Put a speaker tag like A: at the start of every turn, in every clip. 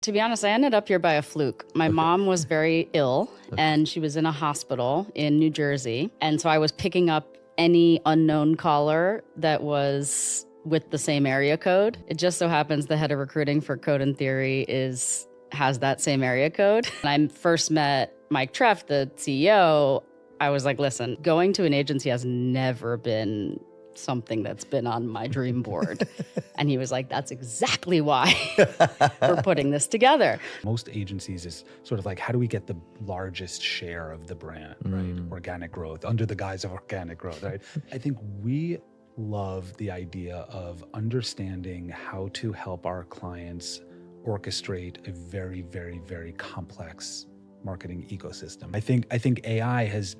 A: To be honest, I ended up here by a fluke. My mom was very ill and she was in a hospital in New Jersey. And so I was picking up any unknown caller that was with the same area code. It just so happens the head of recruiting for Code and Theory has that same area code. When I first met Mike Treff, the CEO, I was like, listen, going to an agency has never been something that's been on my dream board. And he was like, that's exactly why we're putting this together.
B: Most agencies is sort of like, how do we get the largest share of the brand, right? Organic growth, under the guise of organic growth, right? I think we love the idea of understanding how to help our clients orchestrate a very, very, very complex marketing ecosystem. I think AI has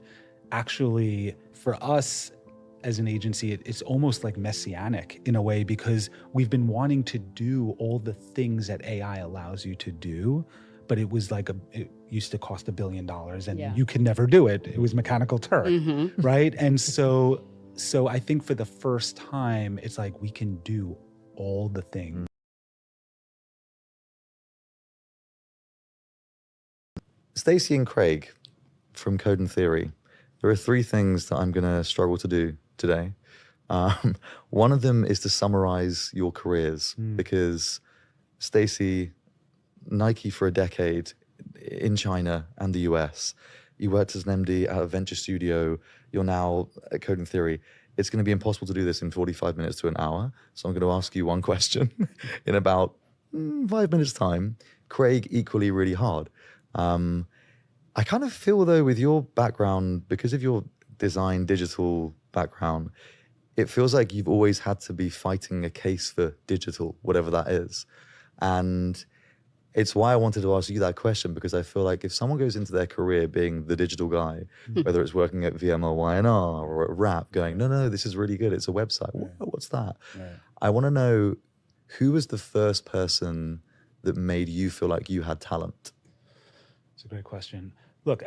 B: actually, for us, as an agency, it's almost like messianic in a way, because we've been wanting to do all the things that AI allows you to do, but it was like it used to cost $1 billion and you could never do it. It was Mechanical Turk, right? And so I think for the first time, it's like we can do all the things.
C: Stacy and Craig from Code and Theory, there are 3 things that I'm going to struggle to do today. One of them is to summarize your careers, because Stacy, Nike for a decade in China and the US. You worked as an MD at a venture studio. You're now at Code and Theory. It's going to be impossible to do this in 45 minutes to an hour. So I'm going to ask you one question in about 5 minutes time. Craig, equally really hard. I kind of feel though, with your background, because of your design digital background, it feels like you've always had to be fighting a case for digital, whatever that is. And it's why I wanted to ask you that question, because I feel like if someone goes into their career being the digital guy, whether it's working at VMLY&R or at Rap, going, no, this is really good, it's a website, what's that? I want to know, who was the first person that made you feel like you had talent?
B: It's a great question. Look,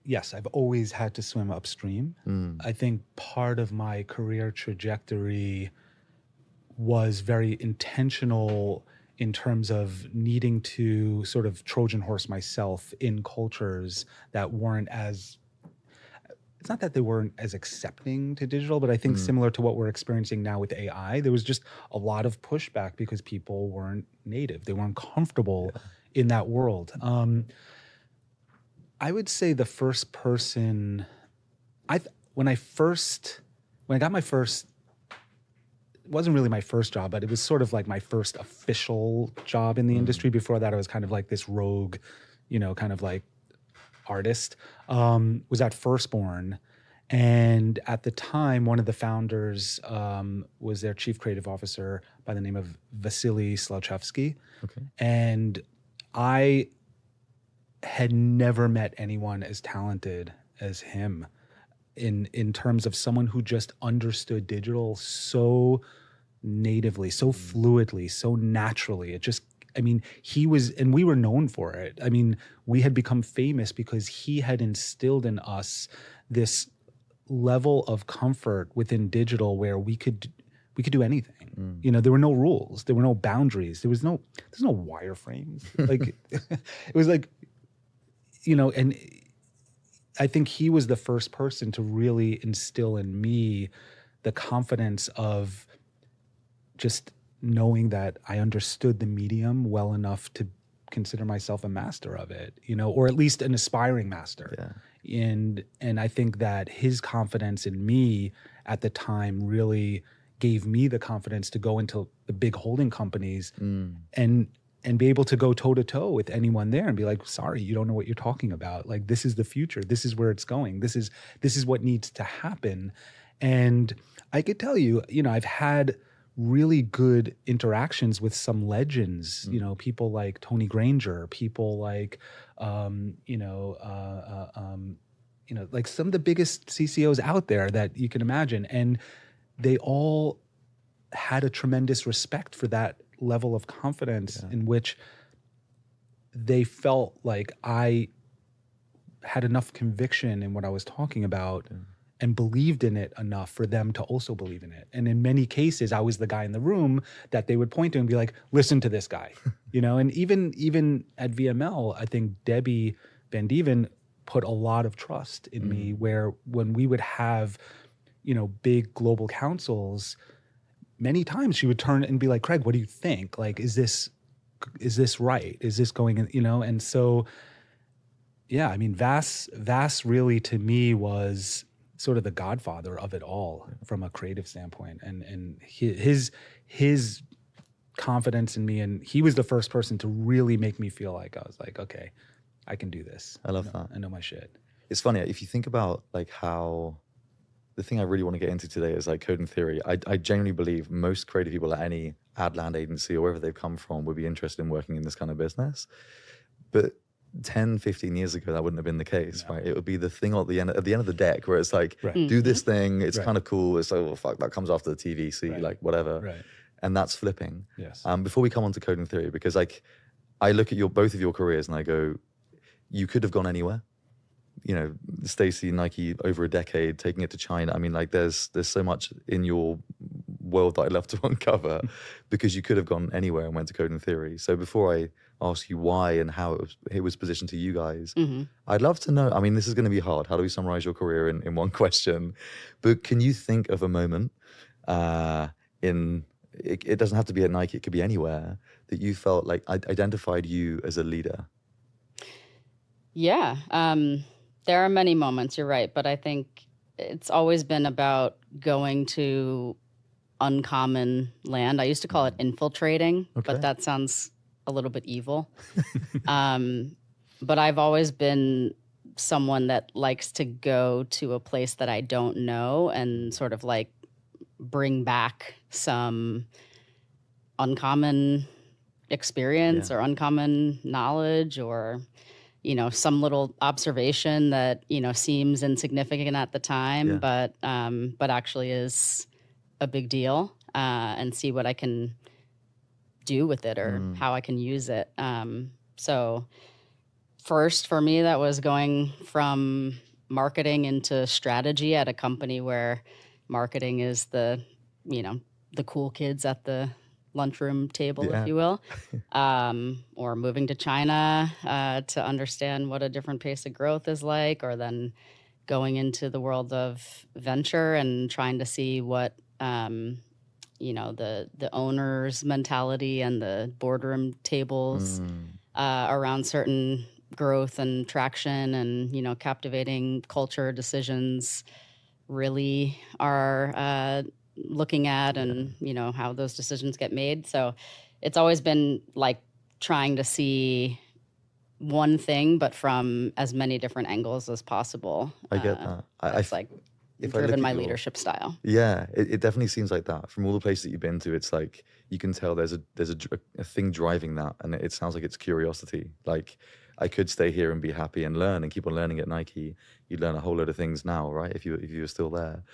B: yes, I've always had to swim upstream. I think part of my career trajectory was very intentional in terms of needing to sort of Trojan horse myself in cultures that weren't as, it's not that they weren't as accepting to digital, but I think similar to what we're experiencing now with AI, there was just a lot of pushback because people weren't native. They weren't comfortable in that world. I would say the first person, when I got my first, it wasn't really my first job, but it was sort of like my first official job in the industry. Before that, I was kind of like this rogue, kind of like artist, was at Firstborn. And at the time, one of the founders was their chief creative officer by the name of Vasily Slouchevsky. And I had never met anyone as talented as him in terms of someone who just understood digital so natively, so fluidly, so naturally. He was, and we were known for it. I mean, we had become famous because he had instilled in us this level of comfort within digital where we could do anything. There were no rules, there were no boundaries, there's no wireframes. Like it was like, and I think he was the first person to really instill in me the confidence of just knowing that I understood the medium well enough to consider myself a master of it, or at least an aspiring master. And I think that his confidence in me at the time really gave me the confidence to go into the big holding companies and be able to go toe to toe with anyone there and be like, sorry, you don't know what you're talking about. Like, this is the future. This is where it's going. This is what needs to happen. And I could tell you, I've had really good interactions with some legends, people like Tony Granger, people like, like some of the biggest CCOs out there that you can imagine. And they all had a tremendous respect for that level of confidence in which they felt like I had enough conviction in what I was talking about and believed in it enough for them to also believe in it. And in many cases, I was the guy in the room that they would point to and be like, listen to this guy, and even at VML, I think Debbie Van Dieven put a lot of trust in me, where when we would have, big global councils, many times she would turn and be like, Craig, what do you think? Like, is this right? Is this going in, and so, yeah, I mean, Vas really to me was sort of the godfather of it all from a creative standpoint, and his confidence in me, and he was the first person to really make me feel like I was like, okay, I can do this.
C: I love that.
B: I know my shit.
C: It's funny if you think about like how the thing I really want to get into today is like code and theory. I genuinely believe most creative people at any ad land agency or wherever they've come from would be interested in working in this kind of business. But 10, 15 years ago, that wouldn't have been the case, right? It would be the thing at the end of the deck where it's like, do this thing. It's kind of cool. It's like, oh, fuck, that comes after the TVC, like whatever.
B: Right.
C: And that's flipping.
B: Yes.
C: Before we come on to code and theory, because like I look at both of your careers and I go, you could have gone anywhere. Stacy, Nike, over a decade, taking it to China. I mean, like there's so much in your world that I'd love to uncover because you could have gone anywhere and went to code and theory. So before I ask you why and how it was positioned to you guys, I'd love to know, I mean, this is going to be hard. How do we summarize your career in one question? But can you think of a moment it doesn't have to be at Nike, it could be anywhere, that you felt like identified you as a leader?
A: Yeah. There are many moments, you're right, but I think it's always been about going to uncommon land. I used to call it infiltrating, but that sounds a little bit evil. But I've always been someone that likes to go to a place that I don't know and sort of like bring back some uncommon experience or uncommon knowledge, or some little observation that, seems insignificant at the time, but actually is a big deal, and see what I can do with it or how I can use it. So first for me, that was going from marketing into strategy at a company where marketing is the cool kids at the lunchroom table, if you will, or moving to China to understand what a different pace of growth is like, or then going into the world of venture and trying to see what the owner's mentality and the boardroom tables around certain growth and traction and captivating culture decisions really are looking at, and how those decisions get made. So it's always been like trying to see one thing, but from as many different angles as possible.
C: I get that.
A: It's like driven my leadership style.
C: Yeah, it definitely seems like that. From all the places that you've been to, it's like you can tell there's a thing driving that, and it sounds like it's curiosity. Like I could stay here and be happy and learn and keep on learning at Nike. You'd learn a whole load of things now, right? If you were still there.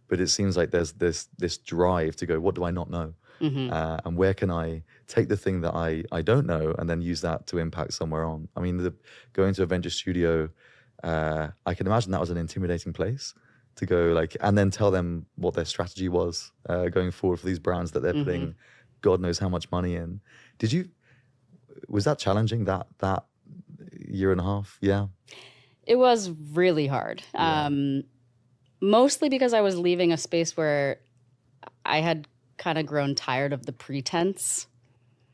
C: But it seems like there's this drive to go, what do I not know? And where can I take the thing that I don't know and then use that to impact somewhere on? I mean, going to a venture studio, I can imagine that was an intimidating place to go, like, and then tell them what their strategy was going forward for these brands that they're putting God knows how much money in. Was that challenging, that year and a half? Yeah.
A: It was really hard. Mostly because I was leaving a space where I had kind of grown tired of the pretense.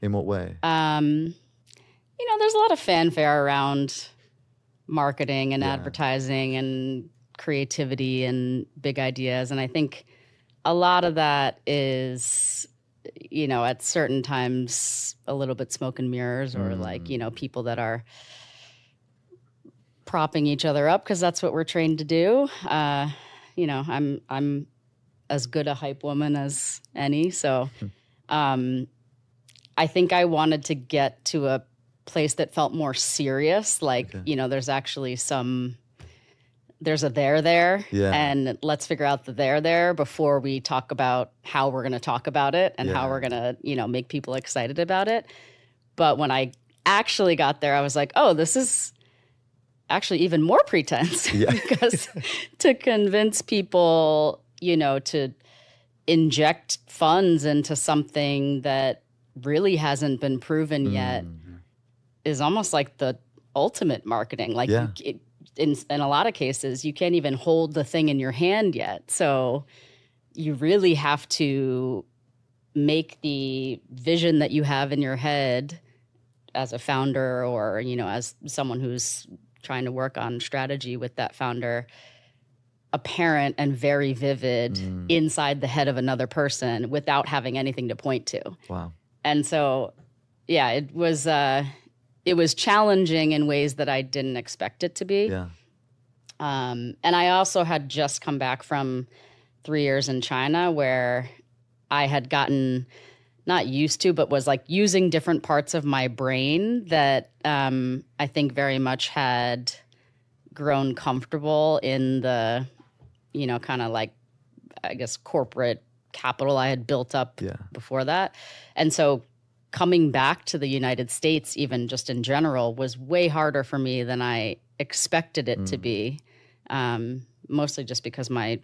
C: In what way?
A: There's a lot of fanfare around marketing and advertising and creativity and big ideas. And I think a lot of that is, at certain times a little bit smoke and mirrors, or like, people that are propping each other up because that's what we're trained to do. I'm as good a hype woman as any. So I think I wanted to get to a place that felt more serious. Like, there's actually there's a there, and let's figure out the there before we talk about how we're going to talk about it and how we're going to, make people excited about it. But when I actually got there, I was like, oh, this is actually even more pretense
C: Yeah.
A: because to convince people, to inject funds into something that really hasn't been proven yet is almost like the ultimate marketing. Like
C: Yeah.
A: in a lot of cases, you can't even hold the thing in your hand yet. So you really have to make the vision that you have in your head as a founder or, as someone who's trying to work on strategy with that founder, apparent and very vivid inside the head of another person without having anything to point to.
C: Wow.
A: And so, yeah, it was challenging in ways that I didn't expect it to be.
C: Yeah.
A: And I also had just come back from 3 years in China where I had gotten not used to, but was like using different parts of my brain that I think very much had grown comfortable in the, kind of like, I guess, corporate capital I had built up before that. And so coming back to the United States, even just in general, was way harder for me than I expected it to be. Mostly just because my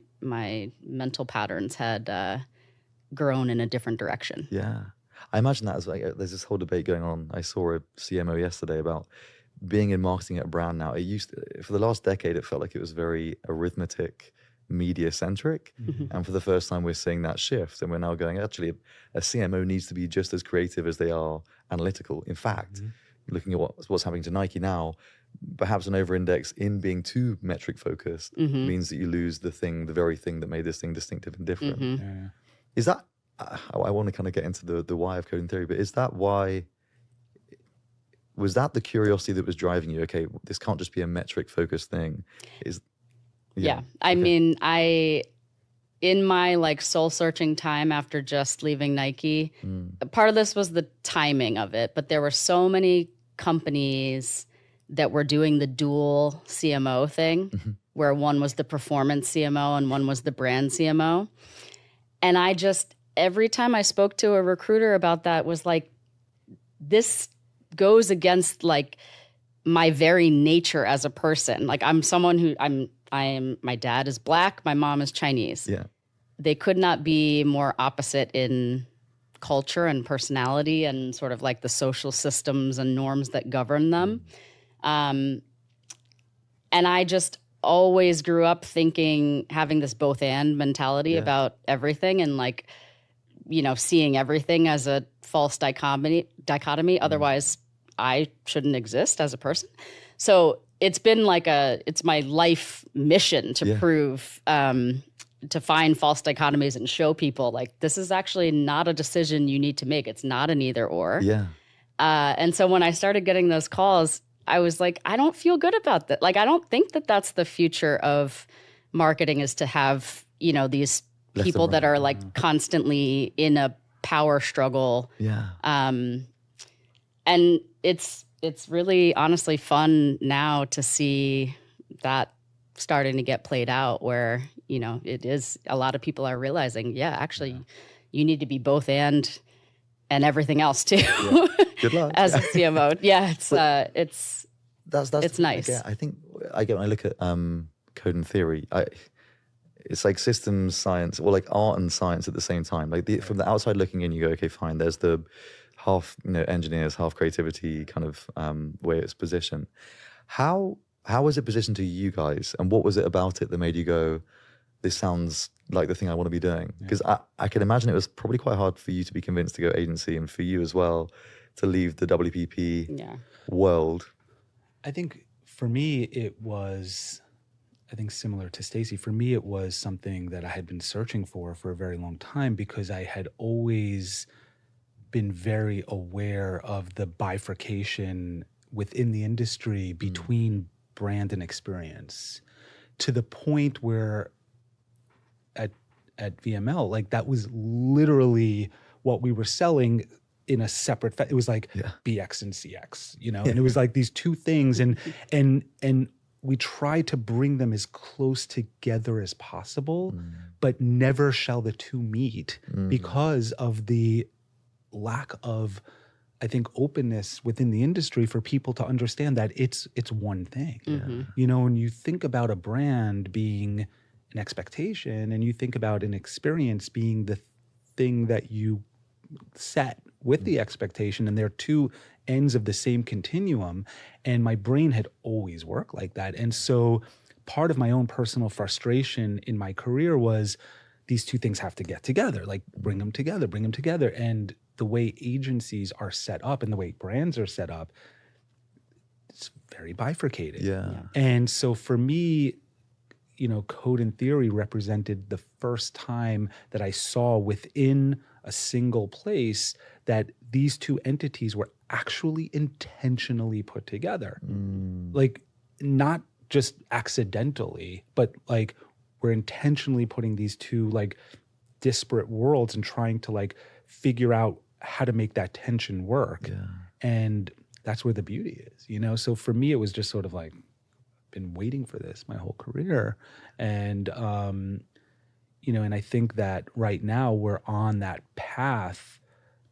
A: mental patterns had grown in a different direction.
C: Yeah. I imagine that as like, there's this whole debate going on. I saw a CMO yesterday about being in marketing at a brand now. For the last decade, it felt like it was very arithmetic, media centric. And for the first time, we're seeing that shift. And we're now going, actually, a CMO needs to be just as creative as they are analytical. In fact, looking at what's happening to Nike now, perhaps an over-index in being too metric focused means that you lose the very thing that made this thing distinctive and different.
B: Yeah.
C: Is that, I want to kind of get into the why of coding theory, but is that why, was that the curiosity that was driving you? Okay, this can't just be a metric focused thing.
A: Yeah. I mean, in my like soul searching time after just leaving Nike, part of this was the timing of it, but there were so many companies that were doing the dual CMO thing, where one was the performance CMO and one was the brand CMO. And I just, every time I spoke to a recruiter about that was like, this goes against like my very nature as a person. Like I'm someone who my dad is Black, my mom is Chinese.
C: Yeah.
A: They could not be more opposite in culture and personality and sort of like the social systems and norms that govern them. And I just always grew up having this both and mentality about everything and like, seeing everything as a false dichotomy. Otherwise, I shouldn't exist as a person. So it's been like it's my life mission to prove, to find false dichotomies and show people like, this is actually not a decision you need to make. It's not an either or.
C: Yeah.
A: And so when I started getting those calls, I was like, I don't feel good about that. Like, I don't think that that's the future of marketing is to have, these people that are like constantly in a power struggle.
C: Yeah.
A: And it's really honestly fun now to see that starting to get played out where, it is a lot of people are realizing, actually you need to be both and everything else too.
C: Yeah. Good luck.
A: As a CMO. Yeah, it's nice.
C: I think when I look at code and theory, it's like systems science or like art and science at the same time. Like from the outside looking in, you go, okay, fine. There's the half engineers, half creativity kind of way it's positioned. How was it positioned to you guys, and what was it about it that made you go, this sounds like the thing I want to be doing? Because I can imagine it was probably quite hard for you to be convinced to go agency, and for you as well to leave the WPP world.
B: I think for me, it was, similar to Stacy. For me, it was something that I had been searching for a very long time, because I had always been very aware of the bifurcation within the industry between brand and experience, to the point where at VML, like that was literally what we were selling in a separate, it was like BX and CX, and it was like these two things, and we try to bring them as close together as possible, but never shall the two meet because of the lack of I think, openness within the industry for people to understand that it's one thing. You know, when you think about a brand being an expectation and you think about an experience being the thing that you set with the expectation, and they're two ends of the same continuum, and my brain had always worked like that. And so part of my own personal frustration in my career was these two things have to get together, like bring them together. And the way agencies are set up and the way brands are set up, it's very bifurcated.
C: Yeah.
B: And so for me, you know, Code and Theory represented the first time that I saw within a single place that these two entities were actually intentionally put together. Like, not just accidentally, but like we're intentionally putting these two like disparate worlds and trying to like figure out how to make that tension work. And that's where the beauty is, you know? So for me, it was just sort of like, been waiting for this my whole career. And, you know, and I think that right now we're on that path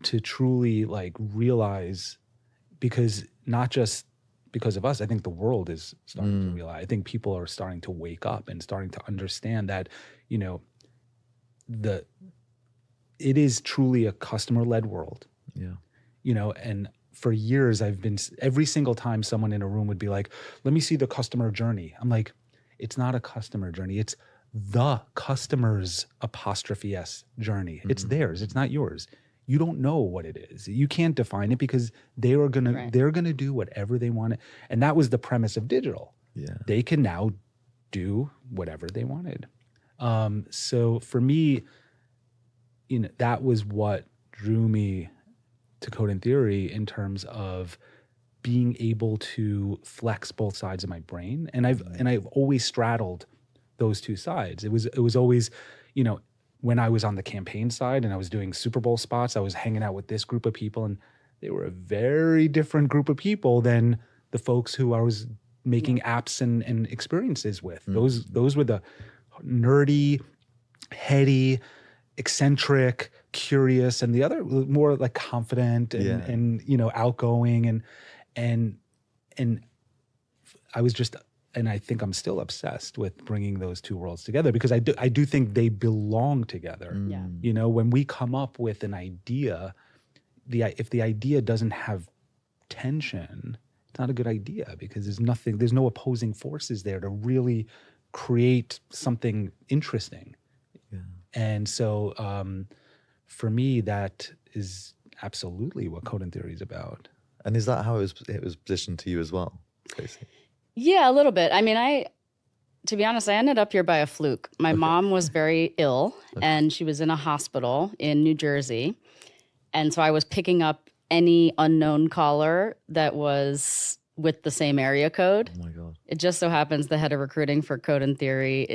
B: to truly like realize, because not just because of us, I think the world is starting to realize. I think people are starting to wake up and starting to understand that, you know, it is truly a customer-led world.
C: Yeah.
B: You know, and for years I've been, every single time someone in a room would be like, let me see the customer journey. I'm like, it's not a customer journey. It's the customer's ''S journey. It's theirs. It's not yours. You don't know what it is. You can't define it because they're gonna do whatever they want. And that was the premise of digital.
C: Yeah.
B: They can now do whatever they wanted. So for me, you know, that was what drew me to Code and Theory in terms of being able to flex both sides of my brain. And I've always straddled those two sides. It was always, you know, when I was on the campaign side and I was doing Super Bowl spots, I was hanging out with this group of people, and they were a very different group of people than the folks who I was making apps and experiences with. Those were the nerdy, heady, eccentric, curious, and the other more like confident and you know, outgoing and I was just, and I think I'm still obsessed with bringing those two worlds together, because I do think they belong together. You know, when we come up with an idea, if the idea doesn't have tension, it's not a good idea, because there's no opposing forces there to really create something interesting. And so for me, that is absolutely what Code and Theory is about.
C: And is that how it was positioned to you as well, Stacy?
A: Yeah, a little bit. I mean, to be honest, I ended up here by a fluke. My mom was very ill, and she was in a hospital in New Jersey. And so I was picking up any unknown caller that was with the same area code.
C: Oh my God. It
A: just so happens the head of recruiting for Code and Theory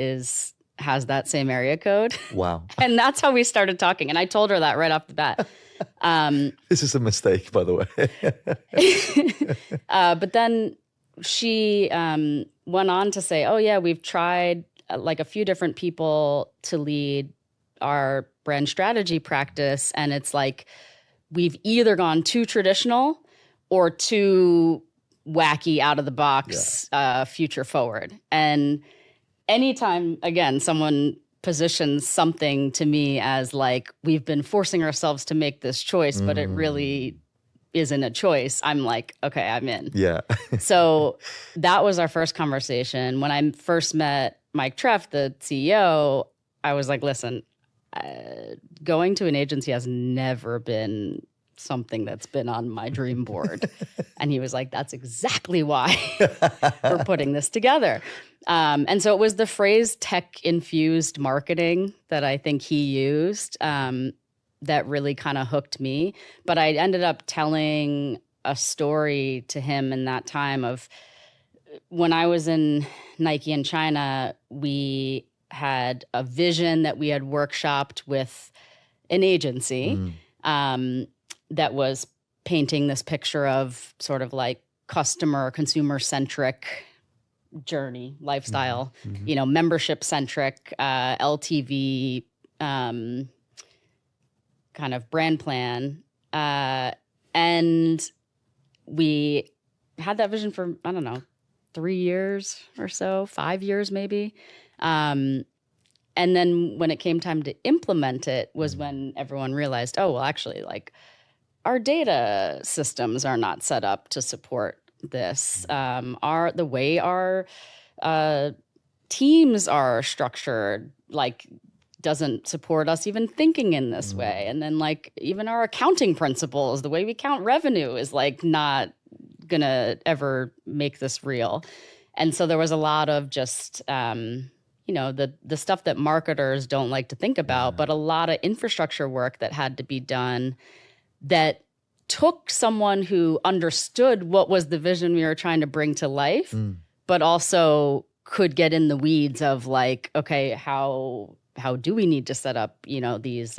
A: has that same area code.
C: Wow.
A: And that's how we started talking. And I told her that right off the bat.
C: This is a mistake, by the way.
A: But then she went on to say, oh yeah, we've tried like a few different people to lead our brand strategy practice. And it's like, we've either gone too traditional or too wacky, out of the box, future forward. And anytime, again, someone positions something to me as like, we've been forcing ourselves to make this choice, but it really isn't a choice, I'm like, okay, I'm in.
C: Yeah.
A: So that was our first conversation. When I first met Mike Treff, the CEO, I was like, listen, going to an agency has never been something that's been on my dream board. And he was like, that's exactly why we're putting this together. And so it was the phrase tech-infused marketing that I think he used that really kind of hooked me. But I ended up telling a story to him in that time of when I was in Nike in China, we had a vision that we had workshopped with an agency that was painting this picture of sort of like consumer-centric journey, lifestyle, you know, membership-centric, LTV kind of brand plan. And we had that vision for, I don't know, 3 years or so, 5 years maybe. And then when it came time to implement it was when everyone realized, oh, well, actually, like, our data systems are not set up to support this. The way our teams are structured, like, doesn't support us even thinking in this way. And then, like, even our accounting principles, the way we count revenue is, like, not gonna ever make this real. And so there was a lot of just the stuff that marketers don't like to think about, but a lot of infrastructure work that had to be done that took someone who understood what was the vision we were trying to bring to life, but also could get in the weeds of, like, okay, how do we need to set up, these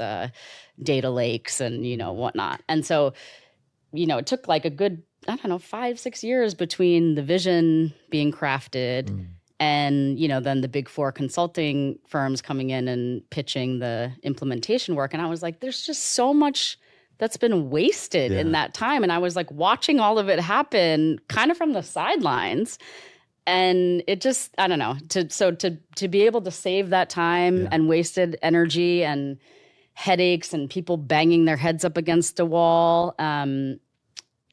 A: data lakes and, whatnot. And so, it took like a good, 5-6 years between the vision being crafted and, then the big four consulting firms coming in and pitching the implementation work. And I was like, there's just so much that's been wasted in that time. And I was like watching all of it happen kind of from the sidelines. And it just, I don't know, to be able to save that time and wasted energy and headaches and people banging their heads up against a wall,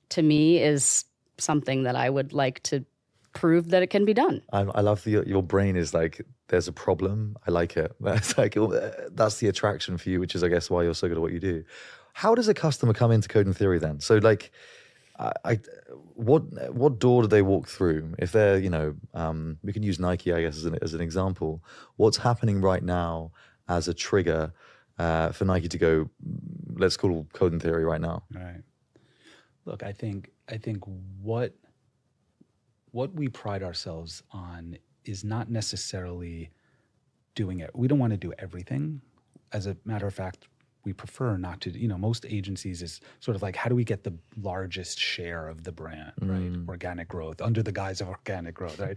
A: to me is something that I would like to prove that it can be done.
C: I love your brain is like, there's a problem. I like it. That's like, that's the attraction for you, which is, I guess, why you're so good at what you do. How does a customer come into Code and Theory then? So, like, what door do they walk through? If they're, we can use Nike, I guess, as an example. What's happening right now as a trigger for Nike to go, let's call Code and Theory right now?
B: Right. Look, I think what we pride ourselves on is not necessarily doing it. We don't want to do everything. As a matter of fact, we prefer not to, most agencies is sort of like, how do we get the largest share of the brand, right? Organic growth, under the guise of organic growth, right?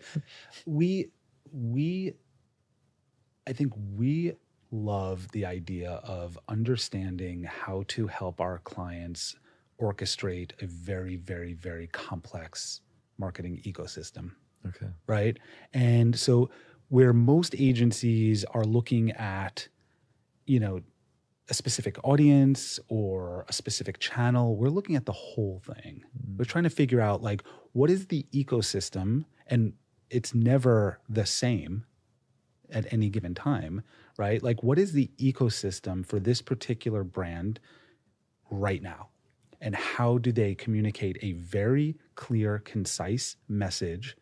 B: I think we love the idea of understanding how to help our clients orchestrate a very, very, very complex marketing ecosystem.
C: Okay.
B: Right? And so where most agencies are looking at, a specific audience or a specific channel, we're looking at the whole thing. We're trying to figure out, like, what is the ecosystem? And it's never the same at any given time, right? Like, what is the ecosystem for this particular brand right now? And how do they communicate a very clear, concise message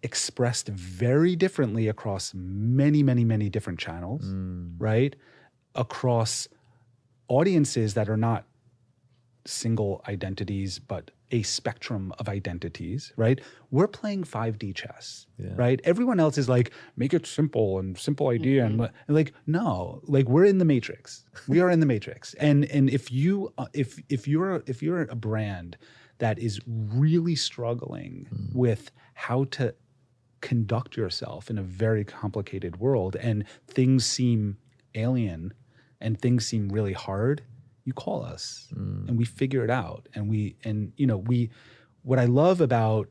B: expressed very differently across many, many, many different channels, right? Across audiences that are not single identities, but a spectrum of identities, right? We're playing 5D chess, right? Everyone else is like, make it simple and simple idea. And like, no, like, we're in the matrix. We are in the matrix. And if you're a brand that is really struggling with how to conduct yourself in a very complicated world and things seem alien and things seem really hard, you call us and we figure it out. And what I love about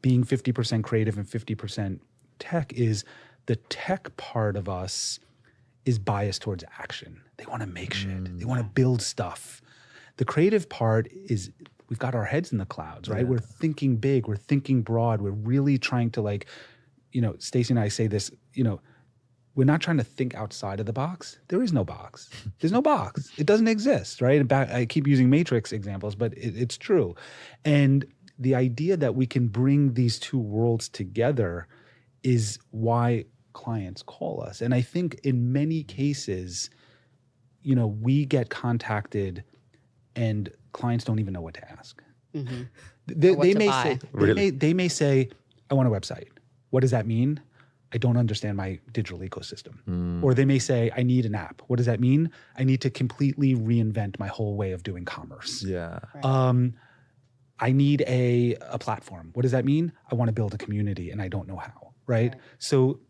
B: being 50% creative and 50% tech is the tech part of us is biased towards action. They want to make shit. They want to build stuff. The creative part is, we've got our heads in the clouds, right? We're thinking big, we're thinking broad. We're really trying to, like, Stacy and I say this, we're not trying to think outside of the box. There is no box. There's no box. It doesn't exist, right? I keep using Matrix examples, but it's true. And the idea that we can bring these two worlds together is why clients call us. And I think in many cases, we get contacted and clients don't even know what to ask. They may say, I want a website. What does that mean? I don't understand my digital ecosystem. Or they may say, I need an app. What does that mean? I need to completely reinvent my whole way of doing commerce.
C: Yeah.
A: Right.
B: I need a platform. What does that mean? I want to build a community and I don't know how, right? So,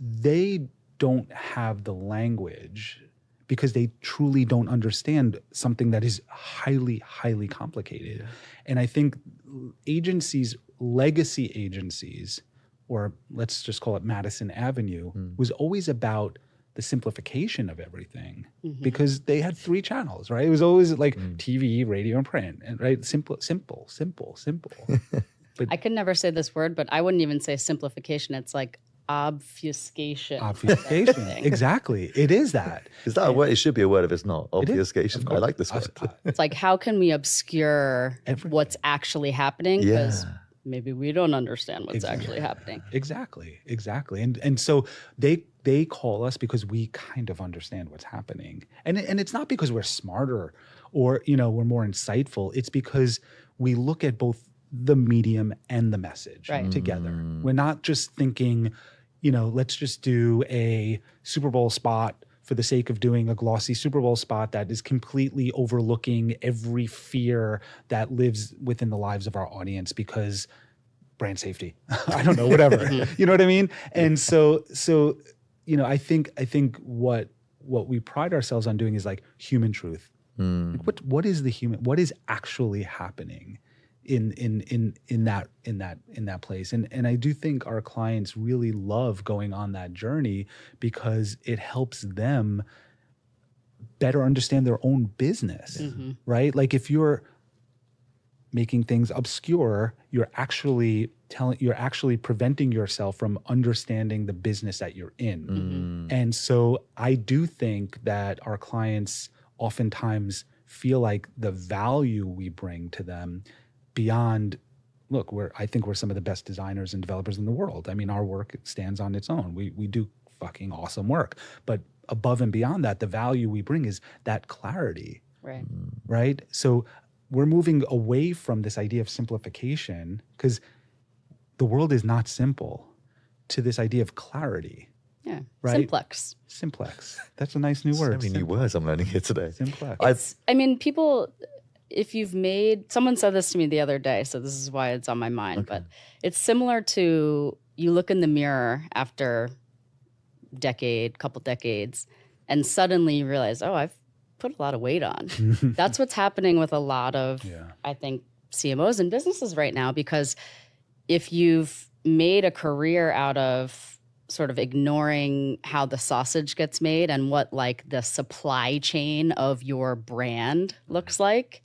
B: they don't have the language because they truly don't understand something that is highly, highly complicated. And I think agencies, legacy agencies, or let's just call it Madison Avenue, was always about the simplification of everything because they had 3 channels, right? It was always like TV, radio, and print, and right? Simple. But
A: I could never say this word, but I wouldn't even say simplification. It's like obfuscation.
B: Obfuscation. Exactly. It is that.
C: Is that a word? It should be a word if it's not. Obfuscation. I like this word.
A: It's like, how can we obscure what's actually happening? Because maybe we don't understand what's actually happening.
B: Exactly. And so they call us because we kind of understand what's happening. And it's not because we're smarter or, we're more insightful. It's because we look at both the medium and the message together. We're not just thinking, let's just do a Super Bowl spot for the sake of doing a glossy Super Bowl spot that is completely overlooking every fear that lives within the lives of our audience because brand safety. I don't know, whatever. You know what I mean? And so I think what we pride ourselves on doing is like human truth. Like what is actually happening in that place? And I do think our clients really love going on that journey because it helps them better understand their own business, right? Like if you're making things obscure, you're actually preventing yourself from understanding the business that you're in. And so I do think that our clients oftentimes feel like the value we bring to them beyond, look, I think we're some of the best designers and developers in the world. I mean, our work stands on its own. We do fucking awesome work. But above and beyond that, the value we bring is that clarity. Right? So we're moving away from this idea of simplification because the world is not simple to this idea of clarity.
A: Yeah.
B: Right?
A: Simplex.
B: That's a nice new word.
C: So many new words I'm learning here today.
B: Simplex.
A: People, if you've someone said this to me the other day, so this is why it's on my mind, but it's similar to you look in the mirror after couple decades, and suddenly you realize, oh, I've put a lot of weight on. That's what's happening with a lot of, I think, CMOs and businesses right now, because if you've made a career out of sort of ignoring how the sausage gets made and what like the supply chain of your brand looks like,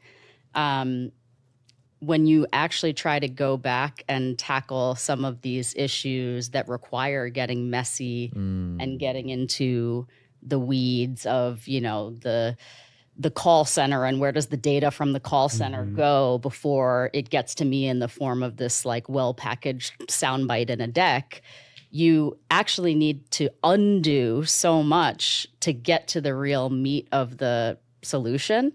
A: when you actually try to go back and tackle some of these issues that require getting messy and getting into the weeds of, the call center and where does the data from the call center go before it gets to me in the form of this like well-packaged soundbite in a deck, you actually need to undo so much to get to the real meat of the solution.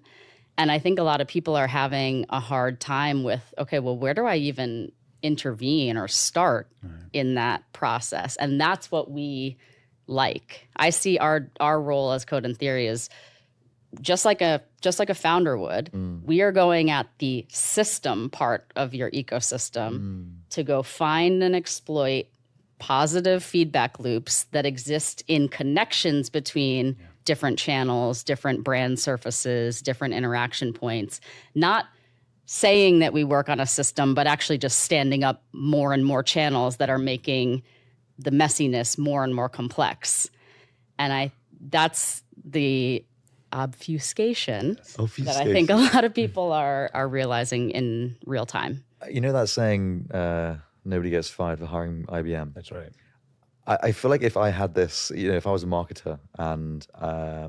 A: And I think a lot of people are having a hard time with, okay, well, where do I even intervene or start in that process? And that's what we like. I see our role as Code and Theory is just like a founder would. We are going at the system part of your ecosystem to go find and exploit positive feedback loops that exist in connections between different channels, different brand surfaces, different interaction points. Not saying that we work on a system, but actually just standing up more and more channels that are making the messiness more and more complex. And that's the obfuscation that I think a lot of people are realizing in real time.
C: You know that saying, nobody gets fired for hiring IBM?
B: That's right.
C: I feel like if I had this, if I was a marketer and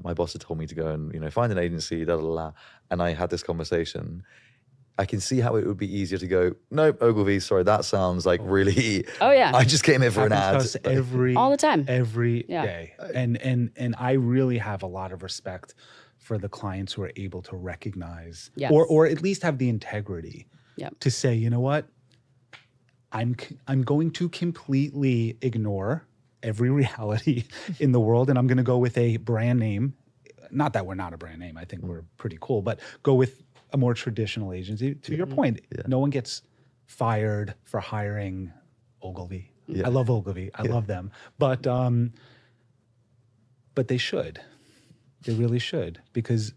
C: my boss had told me to go and, find an agency, and I had this conversation, I can see how it would be easier to go, nope, Ogilvy, sorry, that sounds like really, I just came here for an ad.
A: All the time.
B: Every day. And I really have a lot of respect for the clients who are able to recognize or at least have the integrity to say, you know what, I'm going to completely ignore every reality in the world, and I'm going to go with a brand name. Not that we're not a brand name. I think we're pretty cool, but go with a more traditional agency. To your point, no one gets fired for hiring Ogilvy. I love Ogilvy. I love them, but they should. They really should. Because,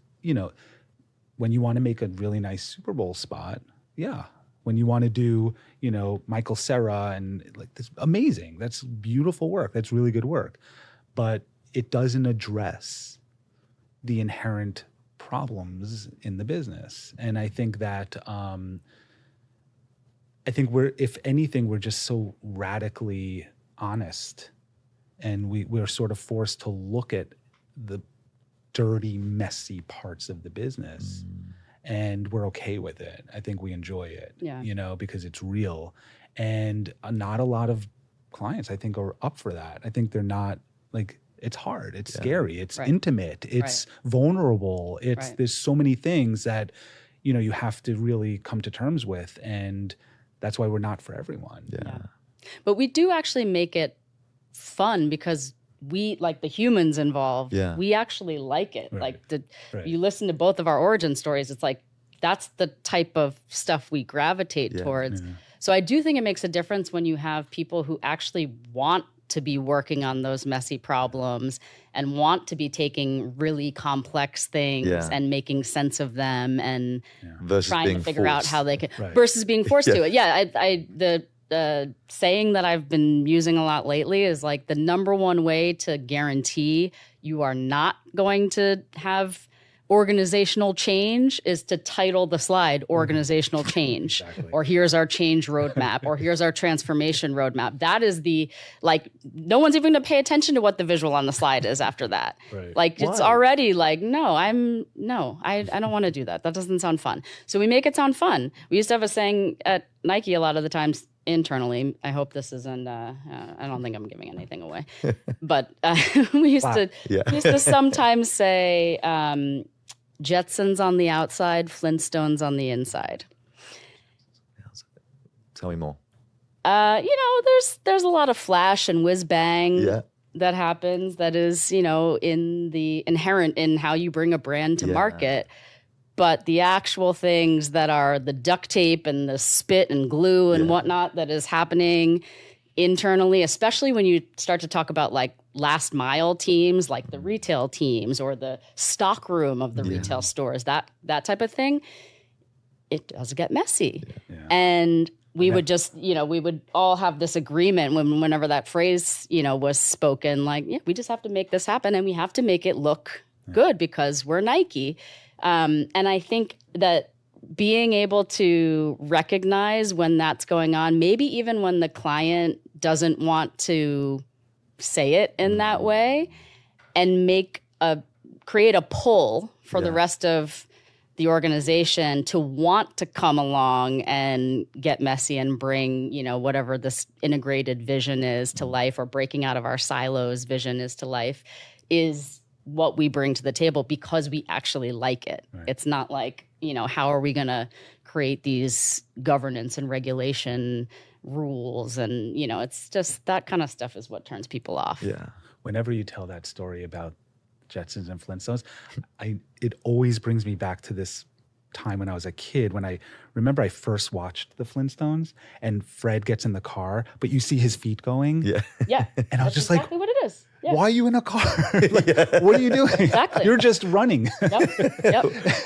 B: when you want to make a really nice Super Bowl spot, when you want to do, Michael Cera and like this, amazing. That's beautiful work. That's really good work. But it doesn't address the inherent problems in the business. And I think that, if anything, we're just so radically honest, and we're sort of forced to look at the dirty, messy parts of the business, and we're okay with it. I think we enjoy it, because it's real. And not a lot of clients, I think, are up for that. I think they're not, like, it's hard, it's scary, it's intimate, it's vulnerable. There's so many things that, you have to really come to terms with. And that's why we're not for everyone.
A: Yeah. But we do actually make it fun because we, like the humans involved, we actually like it. Like you listen to both of our origin stories, it's like, that's the type of stuff we gravitate towards. So I do think it makes a difference when you have people who actually want to be working on those messy problems and want to be taking really complex things and making sense of them and trying to figure out how they can, versus being forced to it. The saying that I've been using a lot lately is like, the number one way to guarantee you are not going to have organizational change is to title the slide organizational change. Or here's our change roadmap, or here's our transformation roadmap. That is no one's even going to pay attention to what the visual on the slide is after that. Like, it's already like, I don't want to do that. That doesn't sound fun. So we make it sound fun. We used to have a saying at Nike a lot of the times internally. I hope this isn't, I don't think I'm giving anything away, but we used to sometimes say, Jetsons on the outside, Flintstones on the inside.
C: Tell me more.
A: There's a lot of flash and whiz bang that happens. That is, in the inherent in how you bring a brand to market. But the actual things that are the duct tape and the spit and glue and whatnot that is happening internally, especially when you start to talk about like last mile teams, like the retail teams or the stock room of the retail stores, that type of thing, it does get messy. And we would just, we would all have this agreement whenever that phrase, was spoken, like, we just have to make this happen and we have to make it look good because we're Nike. And I think that being able to recognize when that's going on, maybe even when the client doesn't want to say it in that way, and create a pull for the rest of the organization to want to come along and get messy and bring, whatever this integrated vision is to life, or breaking out of our silos vision is to life, is what we bring to the table because we actually like it. It's not like, how are we going to create these governance and regulation rules? And, it's just that kind of stuff is what turns people off.
B: Yeah. Whenever you tell that story about Jetsons and Flintstones, it always brings me back to this time when I was a kid, when I remember I first watched the Flintstones and Fred gets in the car, but you see his feet going.
A: Yeah.
B: And I was just
A: exactly what it is. Yeah.
B: Why are you in a car? What are you doing?
A: Exactly.
B: You're just running.
A: Yep.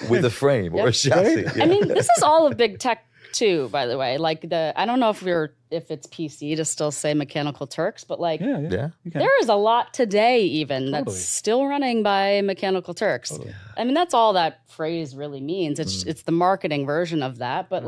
C: With a frame or a chassis.
A: I mean, this is all of big tech too, by the way. Like I don't know if it's PC to still say Mechanical Turks, but like there is a lot today even that's still running by Mechanical Turks. Totally. I mean, that's all that phrase really means. It's the marketing version of that, but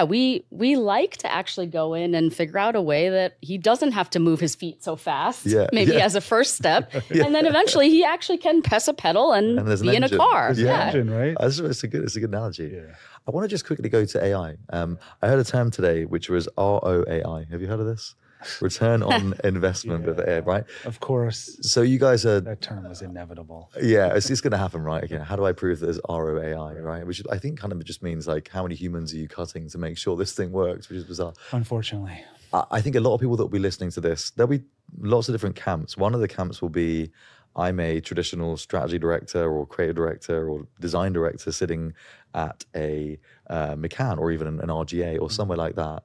A: we like to actually go in and figure out a way that he doesn't have to move his feet so fast, maybe as a first step. And then eventually he actually can press a pedal and be in a car.
B: There's an engine, right?
C: It's a good analogy. Yeah. I want to just quickly go to AI. I heard a term today, which was ROAI. Have you heard of this? Return on investment with AI, right?
B: Of course.
C: So you guys are...
B: That term was inevitable.
C: Yeah, it's going to happen, right? Okay, how do I prove that there's ROAI, right? Which I think kind of just means like, how many humans are you cutting to make sure this thing works, which is bizarre.
B: Unfortunately.
C: I think a lot of people that will be listening to this, there'll be lots of different camps. One of the camps will be, I'm a traditional strategy director or creative director or design director sitting at a McCann or even an RGA or somewhere like that.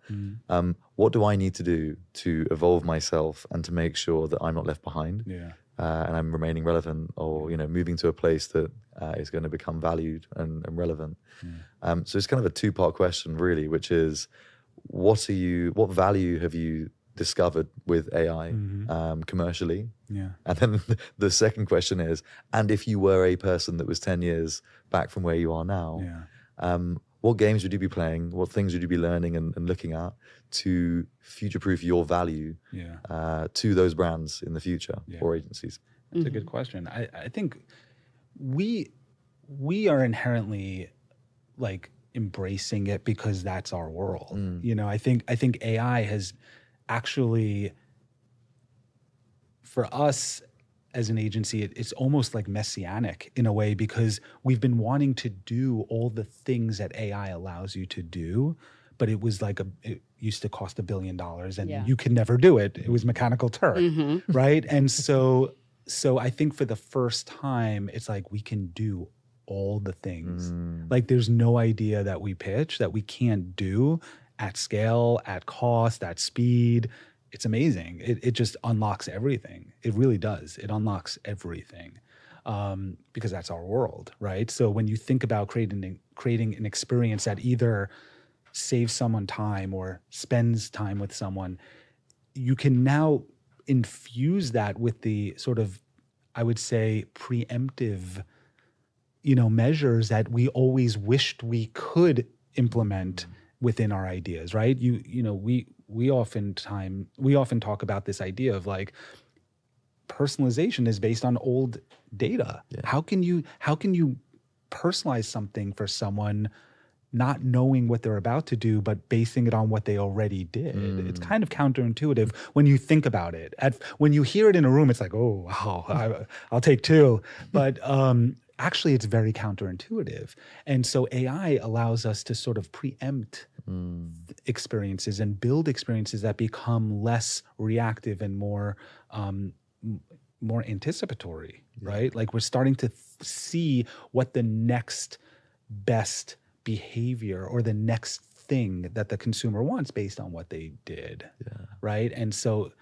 C: What do I need to do to evolve myself and to make sure that I'm not left behind? and I'm remaining relevant, or moving to a place that is going to become valued and relevant. So it's kind of a two-part question, really, which is what value have you discovered with AI commercially?
B: Yeah.
C: And then the second question is, and if you were a person that was 10 years back from where you are now, what games would you be playing? What things would you be learning and looking at to future-proof your value to those brands in the future or agencies?
B: That's a good question. I think we are inherently like embracing it because that's our world. I think AI has actually, for us as an agency, it's almost like messianic in a way, because we've been wanting to do all the things that AI allows you to do, but it was like it used to cost $1 billion and you could never do it. It was Mechanical Turk, right? And so I think for the first time, it's like we can do all the things. Like there's no idea that we pitch that we can't do at scale, at cost, at speed. It's amazing. It just unlocks everything. It really does. It unlocks everything because that's our world, right? So when you think about creating an experience that either saves someone time or spends time with someone, you can now infuse that with the sort of, I would say, preemptive, measures that we always wished we could implement within our ideas, right? We often talk about this idea of like personalization is based on old data. Yeah. How can you personalize something for someone not knowing what they're about to do, but basing it on what they already did? It's kind of counterintuitive when you think about it. When you hear it in a room, it's like, oh, wow, I'll take two. But actually, it's very counterintuitive. And so AI allows us to sort of preempt experiences and build experiences that become less reactive and more anticipatory, right? Like we're starting to see what the next best behavior or the next thing that the consumer wants based on what they did, right? And so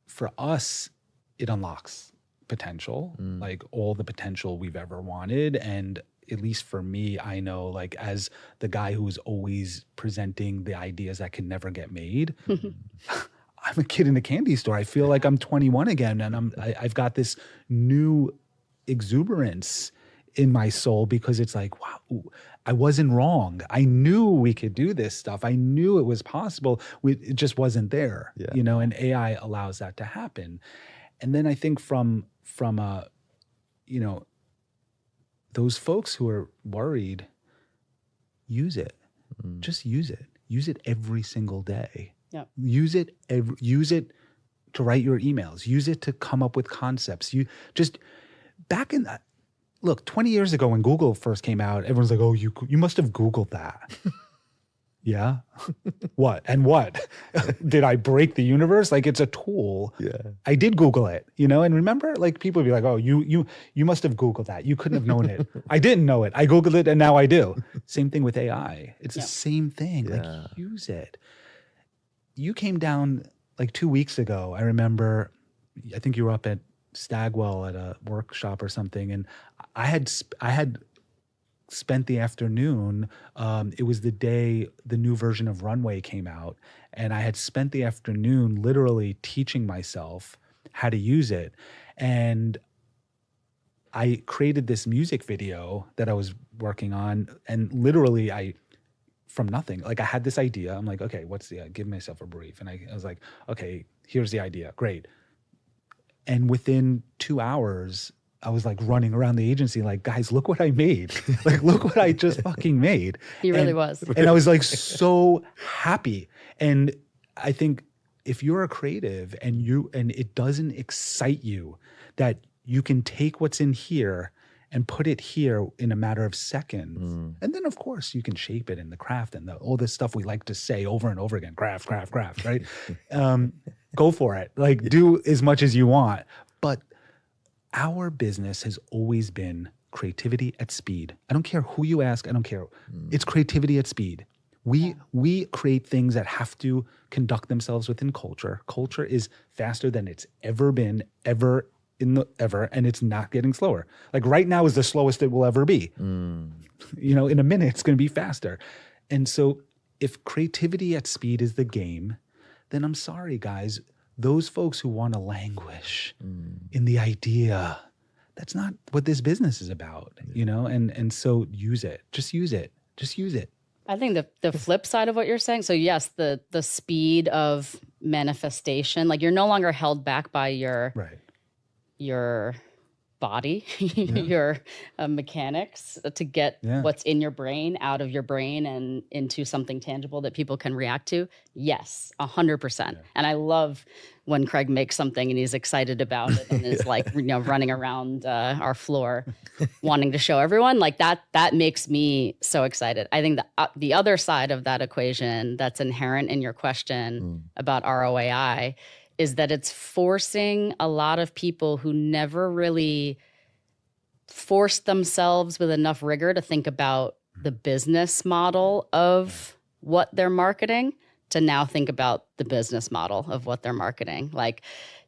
B: for us, it unlocks potential, like all the potential we've ever wanted. And at least for me, I know, like, as the guy who's always presenting the ideas that can never get made, I'm a kid in a candy store. I feel like I'm 21 again, and I've got this new exuberance in my soul because it's like, wow, I wasn't wrong. I knew we could do this stuff. I knew it was possible. It just wasn't there, and AI allows that to happen. And then I think from those folks who are worried, use it. Just use it. Use it every single day.
A: Yep.
B: Use it to write your emails. Use it to come up with concepts. You just back in that. Look, 20 years ago when Google first came out, everyone's like, "Oh, you must have Googled that." Yeah. What? And what? Did I break the universe? Like, it's a tool. Yeah. I did Google it, and remember, like, people would be like, "Oh, you must have Googled that. You couldn't have known it." I didn't know it. I Googled it and now I do. Same thing with AI. It's the same thing. Yeah. Like, use it. You came down like 2 weeks ago. I remember, I think you were up at Stagwell at a workshop or something. And I had spent the afternoon, it was the day the new version of Runway came out, and I had spent the afternoon literally teaching myself how to use it. And I created this music video that I was working on, and literally from nothing, like I had this idea. I'm like, okay, give myself a brief. And I was like, okay, here's the idea. Great. And within 2 hours, I was like running around the agency like, guys, look what I made. Like, look what I just fucking made.
A: He really was.
B: And I was like so happy. And I think if you're a creative and it doesn't excite you that you can take what's in here and put it here in a matter of seconds. And then, of course, you can shape it in the craft and all this stuff we like to say over and over again, craft, right? Go for it. Like, do as much as you want. But our business has always been creativity at speed. I don't care who you ask. I don't care. It's creativity at speed. We create things that have to conduct themselves within culture. Culture is faster than it's ever been, ever, and it's not getting slower. Like right now is the slowest it will ever be. In a minute, it's going to be faster. And so if creativity at speed is the game, then I'm sorry, guys. Those folks who want to languish in the idea, that's not what this business is about, And so use it. Just use it. Just use it.
A: I think the flip side of what you're saying. So yes, the speed of manifestation, like you're no longer held back by your body, your mechanics to get what's in your brain out of your brain and into something tangible that people can react to. Yes, 100%. Yeah. And I love when Craig makes something and he's excited about it and is like, running around our floor wanting to show everyone. Like that makes me so excited. I think the other side of that equation that's inherent in your question about ROAI is that it's forcing a lot of people who never really forced themselves with enough rigor to think about the business model of what they're marketing to now think about the business model of what they're marketing. Like,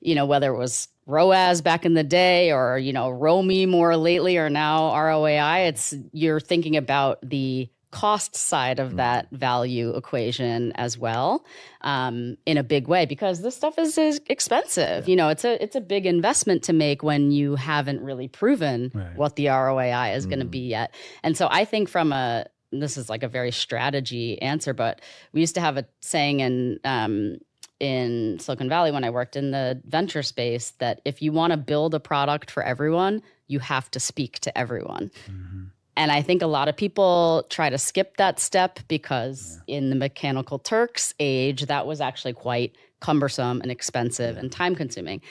A: whether it was ROAS back in the day or, ROMI more lately or now ROAI, you're thinking about the cost side of that value equation as well, in a big way, because this stuff is expensive. It's a big investment to make when you haven't really proven what the ROAI is going to be yet. And so I think this is like a very strategy answer, but we used to have a saying in Silicon Valley when I worked in the venture space that if you want to build a product for everyone, you have to speak to everyone. And I think a lot of people try to skip that step because in the Mechanical Turks age, that was actually quite cumbersome and expensive and time consuming.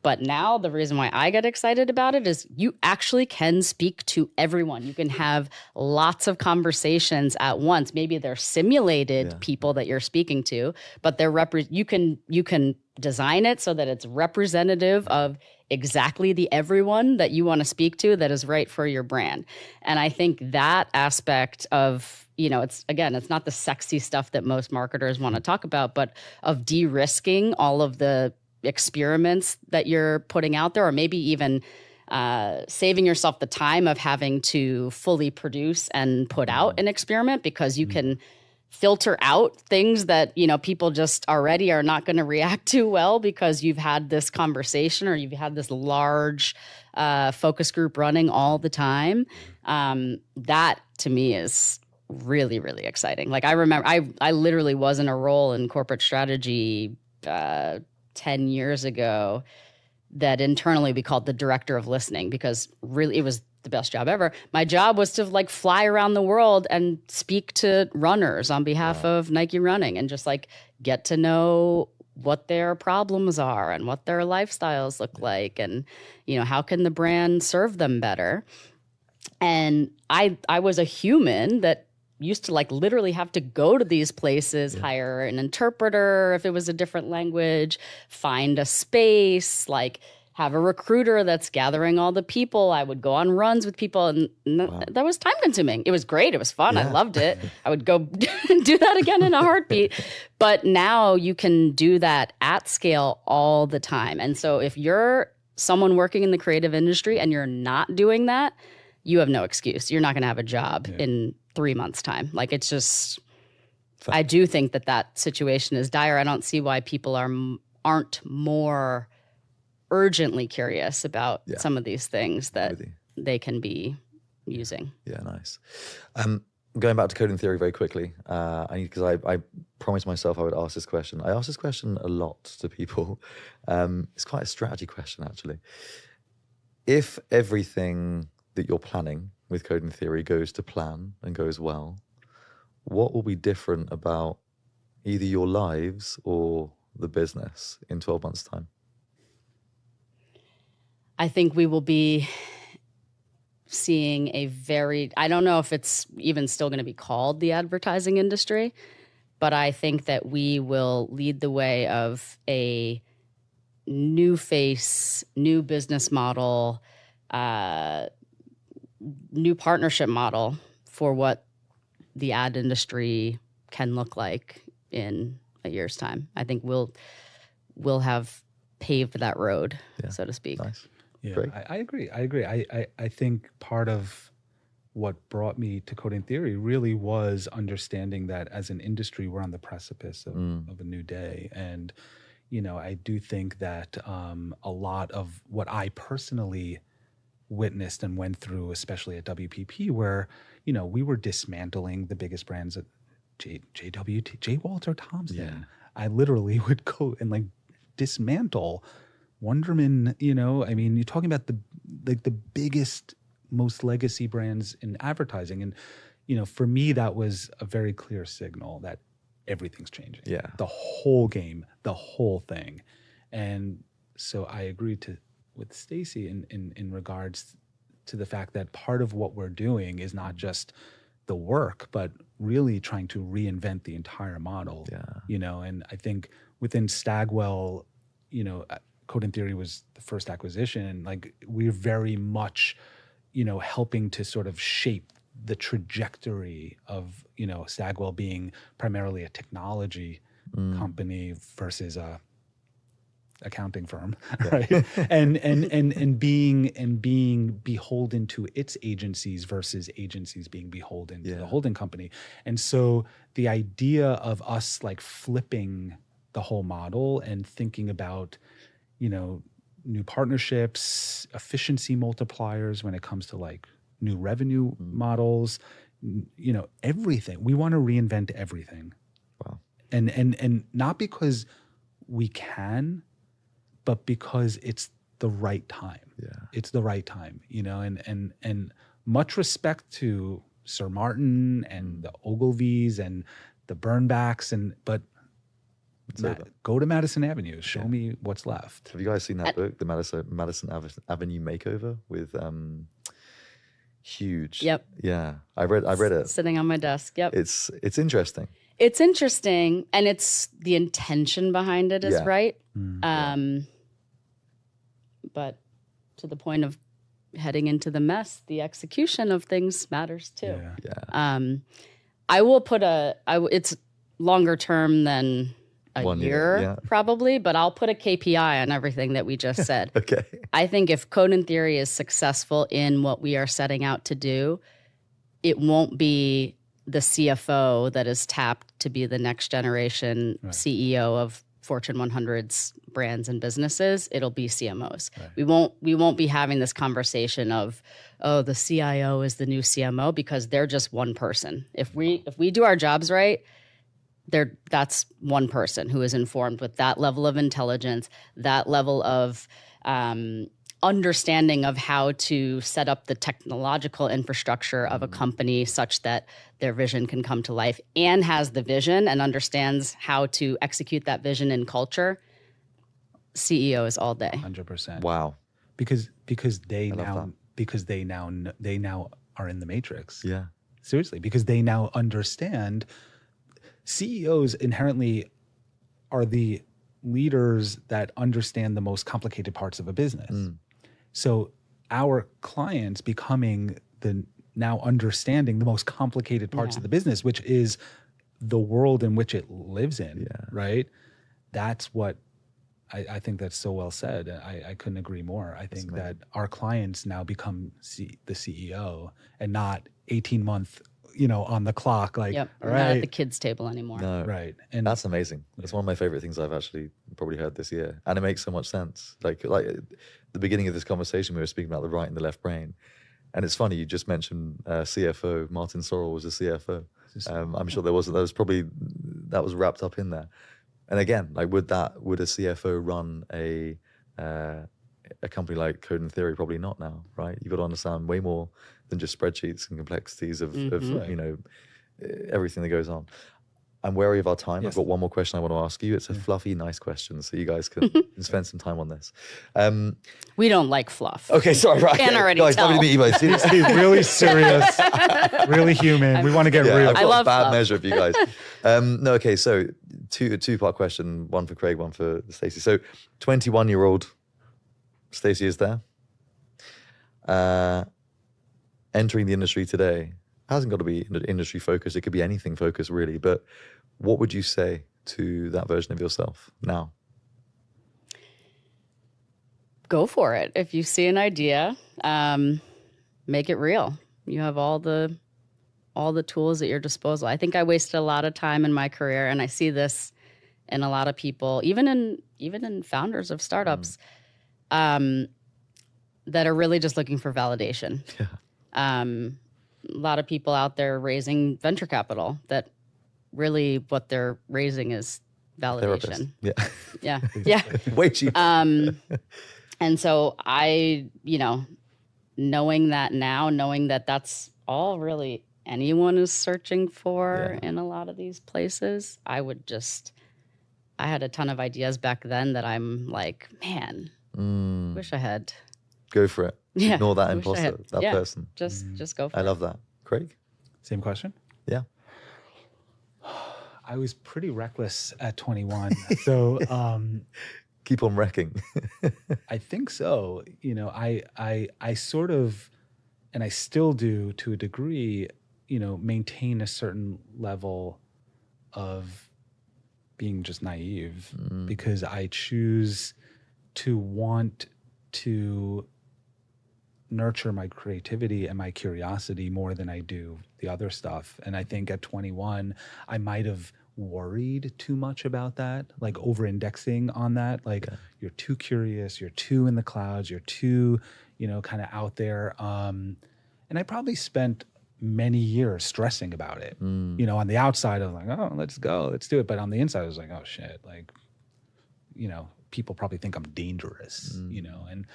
A: But now the reason why I get excited about it is you actually can speak to everyone. You can have lots of conversations at once. Maybe they're simulated people that you're speaking to, but you can design it so that it's representative of exactly the everyone that you want to speak to that is right for your brand. And I think that aspect of, it's not the sexy stuff that most marketers want to talk about, but of de-risking all of the experiments that you're putting out there, or maybe even saving yourself the time of having to fully produce and put out an experiment, because you can filter out things that people just already are not going to react to well because you've had this conversation or you've had this large focus group running all the time. That to me is really, really exciting. Like I remember I literally was in a role in corporate strategy 10 years ago that internally we called the director of listening, because really it was the best job ever. My job was to fly around the world and speak to runners on behalf of Nike Running and just get to know what their problems are and what their lifestyles look like, and how can the brand serve them better. And I was a human that used to literally have to go to these places, hire an interpreter if it was a different language, find a space, have a recruiter that's gathering all the people. I would go on runs with people, and that was time consuming. It was great. It was fun. I loved it. I would go do that again in a heartbeat. But now you can do that at scale all the time. And so if you're someone working in the creative industry and you're not doing that, you have no excuse. You're not going to have a job in 3 months' time. It's just, I do think that situation is dire. I don't see why people aren't more urgently curious about some of these things that they can be using. Yeah,
C: nice. Going back to coding theory very quickly, because I promised myself I would ask this question. I ask this question a lot to people. It's quite a strategy question, actually. If everything that you're planning with coding theory goes to plan and goes well, what will be different about either your lives or the business in 12 months' time?
A: I think we will be seeing I don't know if it's even still going to be called the advertising industry, but I think that we will lead the way of a new face, new business model, new partnership model for what the ad industry can look like in a year's time. I think we'll have paved that road, so to speak.
C: Nice.
B: Yeah,
C: Great.
B: I agree. I think part of what brought me to Code and Theory really was understanding that as an industry, we're on the precipice of a new day. And, I do think that a lot of what I personally witnessed and went through, especially at WPP, where, we were dismantling the biggest brands at J. Walter Thompson.
C: Yeah.
B: I literally would go and dismantle Wonderman. You're talking about the biggest, most legacy brands in advertising. And, for me, that was a very clear signal that everything's changing.
C: Yeah.
B: The whole game, the whole thing. And so I agreed with Stacy in regards to the fact that part of what we're doing is not just the work, but really trying to reinvent the entire model.
C: Yeah.
B: And I think within Stagwell, Code and Theory was the first acquisition. We're very much, helping to sort of shape the trajectory of, Stagwell being primarily a technology company versus a accounting firm, right? and being beholden to its agencies versus agencies being beholden to the holding company. And so the idea of us flipping the whole model and thinking about, new partnerships, efficiency multipliers when it comes to new revenue models, everything. We want to reinvent everything.
C: Wow.
B: And not because we can, but because it's the right time.
C: Yeah.
B: It's the right time, and much respect to Sir Martin and the Ogilvies and the Burnbacks, but go to Madison Avenue. Show me what's left.
C: Have you guys seen that book, the Madison Avenue Makeover, with huge?
A: Yep.
C: Yeah, I read it.
A: Sitting on my desk. Yep.
C: It's interesting.
A: It's interesting, and it's the intention behind it is right. But to the point of heading into the mess, the execution of things matters too.
C: Yeah.
A: I will put it's longer term than a
C: 1
A: year probably, but I'll put a KPI on everything that we just said.
C: Okay.
A: I think if Code and Theory is successful in what we are setting out to do, it won't be the CFO that is tapped to be the next generation CEO of Fortune 100's brands and businesses. It'll be CMOs. Right. We won't be having this conversation of, the CIO is the new CMO, because they're just one person. If we do our jobs right, that's one person who is informed with that level of intelligence, that level of understanding of how to set up the technological infrastructure of a company such that their vision can come to life, and has the vision and understands how to execute that vision in culture. CEOs all day.
B: 100%.
C: Wow.
B: Because they now are in the matrix.
C: Yeah.
B: Seriously, because they now understand. CEOs inherently are the leaders that understand the most complicated parts of a business. So our clients becoming now understanding the most complicated parts of the business, which is the world in which it lives in, right? That's what I think that's so well said. I couldn't agree more. I think that our clients now become the CEO and not 18-month, on the clock. All right.
A: We're not at the kids' table anymore.
C: No.
B: Right. And
C: that's amazing. It's one of my favorite things I've actually probably heard this year. And it makes so much sense. Like at the beginning of this conversation, we were speaking about the right and the left brain. And it's funny, you just mentioned CFO. Martin Sorrell was a CFO. I'm sure that was wrapped up in there. And again, would a CFO run a company like Code and Theory? Probably not now, right? You've got to understand way more than just spreadsheets and complexities of everything that goes on. I'm wary of our time.
B: Yes.
C: I've got one more question I want to ask you. It's a fluffy, nice question, so you guys can spend some time on this.
A: We don't like fluff.
C: Okay, sorry. Right.
A: Can already
C: guys,
A: tell.
C: Let me meet you both.
B: He's really serious, really human. We want to get real.
C: I've got
A: love
C: a bad
A: fluff.
C: measure of you guys. No, okay, so a two-part question, one for Craig, one for Stacy. So 21-year-old Stacy is there. Entering the industry today, hasn't got to be industry focused. It could be anything focused really. But what would you say to that version of yourself now?
A: Go for it. If you see an idea, make it real. You have all the tools at your disposal. I think I wasted a lot of time in my career, and I see this in a lot of people, even in founders of startups, that are really just looking for validation.
C: Yeah.
A: A lot of people out there raising venture capital that really what they're raising is validation.
C: Therapist.
A: Yeah. Yeah.
C: Way cheap.
A: And so knowing that that's all really anyone is searching for in a lot of these places, I had a ton of ideas back then that I'm like, man, wish I had.
C: Go for it.
A: Yeah,
C: Ignore that imposter, that person.
A: Just go for it.
C: I love that. Craig?
B: Same question?
C: Yeah.
B: I was pretty reckless at 21. So
C: keep on wrecking.
B: I think so. I sort of, and I still do to a degree, maintain a certain level of being just naive because I choose to want to nurture my creativity and my curiosity more than I do the other stuff. And I think at 21, I might have worried too much about that, like over-indexing on that. Like you're too curious, you're too in the clouds, you're too, kind of out there. And I probably spent many years stressing about it. On the outside, I was like, oh, let's go, let's do it. But on the inside, I was like, oh shit, like, people probably think I'm dangerous, and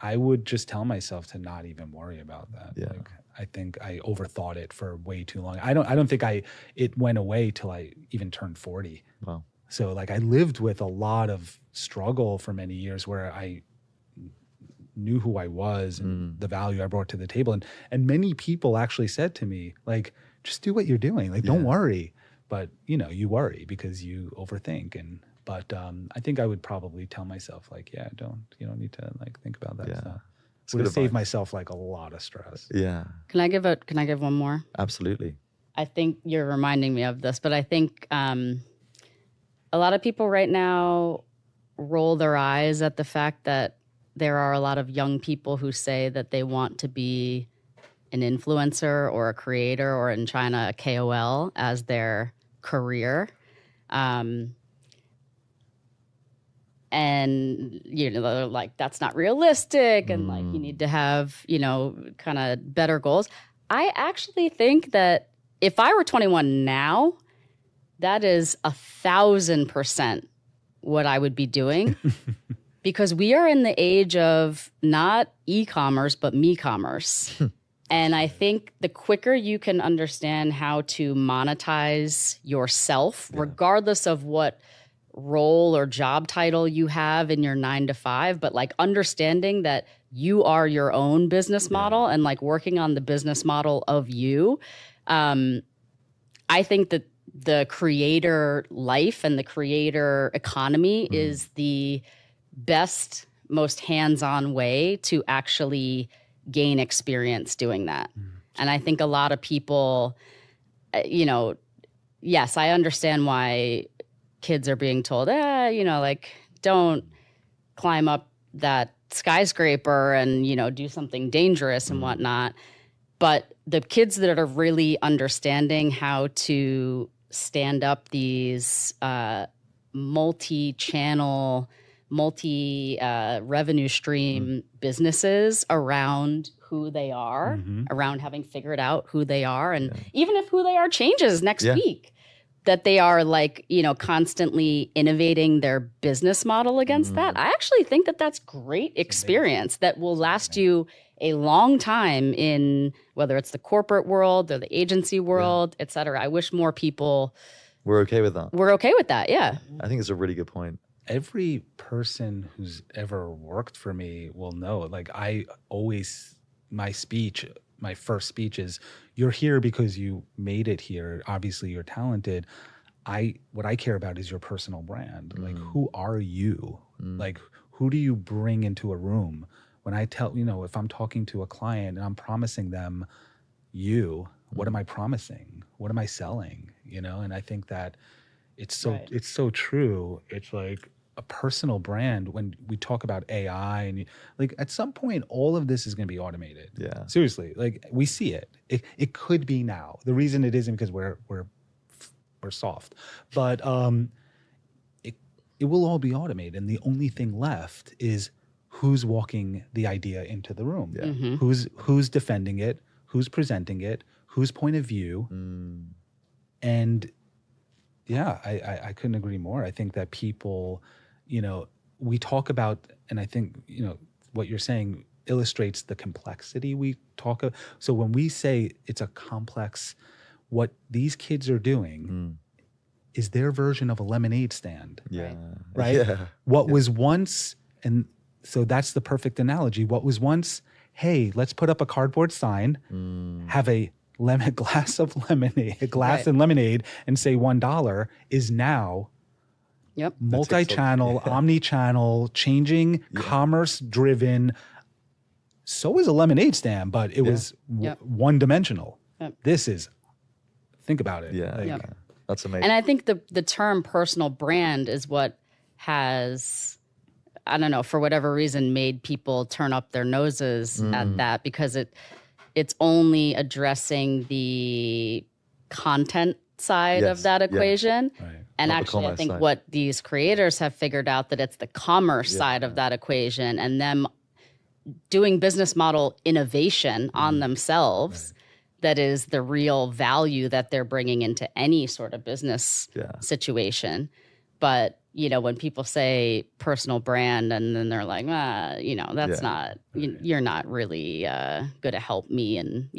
B: I would just tell myself to not even worry about that.
C: Yeah.
B: Like, I think I overthought it for way too long. I don't think it went away till I even turned 40.
C: Wow.
B: So like I lived with a lot of struggle for many years where I knew who I was and the value I brought to the table. And many people actually said to me, like, just do what you're doing. Like, don't worry. But, you worry because you overthink. But I think I would probably tell myself, like, you don't need to like think about that stuff. Would have saved myself like a lot of stress.
C: Yeah.
A: Can I give one more?
C: Absolutely.
A: I think you're reminding me of this, but I think a lot of people right now roll their eyes at the fact that there are a lot of young people who say that they want to be an influencer or a creator, or in China, a KOL as their career. And, they're like, that's not realistic. And like, you need to have, kind of better goals. I actually think that if I were 21 now, that is 1,000% what I would be doing. Because we are in the age of not e-commerce, but me-commerce. And I think the quicker you can understand how to monetize yourself, regardless of what role or job title you have in your 9-to-5, but like understanding that you are your own business model and like working on the business model of you. I think that the creator life and the creator economy is the best, most hands-on way to actually gain experience doing that. And I think a lot of people, yes, I understand why kids are being told, like, don't climb up that skyscraper and, do something dangerous and whatnot. But the kids that are really understanding how to stand up these multi-channel, multi-revenue stream businesses around who they are, around having figured out who they are. And even if who they are changes next week, that they are like, constantly innovating their business model against that. I actually think that that's great experience that will last you a long time in whether it's the corporate world or the agency world, et cetera. I wish more people
C: were okay with that.
A: We're okay with that, yeah.
C: I think it's a really good point.
B: Every person who's ever worked for me will know, like my first speech is, you're here because you made it here. Obviously, you're talented. What I care about is your personal brand. Like, who are you? Like, who do you bring into a room? When I tell, if I'm talking to a client and I'm promising them you? What am I promising? What am I selling? And I think that it's so true. It's like a personal brand. When we talk about AI and like at some point, all of this is going to be automated.
C: Yeah.
B: Seriously, like we see it. It could be now. The reason it isn't because we're soft, but it will all be automated. And the only thing left is who's walking the idea into the room.
C: Yeah.
A: Mm-hmm.
B: Who's defending it, who's presenting it, whose point of view. And yeah, I couldn't agree more. I think that people, we talk about, and I think, what you're saying illustrates the complexity we talk of. So when we say it's a complex, what these kids are doing is their version of a lemonade stand.
C: Yeah.
B: Right?
C: Yeah.
B: What was once, and so that's the perfect analogy. What was once, hey, let's put up a cardboard sign, have a glass and lemonade, and say $1 is now multi-channel, omni-channel, changing, commerce-driven. So is a lemonade stand, but it was one-dimensional. This is, think about it.
C: Yeah. That's amazing.
A: And I think the term personal brand is what has, I don't know, for whatever reason, made people turn up their noses at that, because it's only addressing the content side of that equation. Right. And
C: Not
A: actually, I think
C: side.
A: what these creators have figured out, that it's the commerce side of that equation, and them doing business model innovation on themselves that is the real value that they're bringing into any sort of business situation. But, when people say personal brand, and then they're like, that's not, you're not really going to help me and,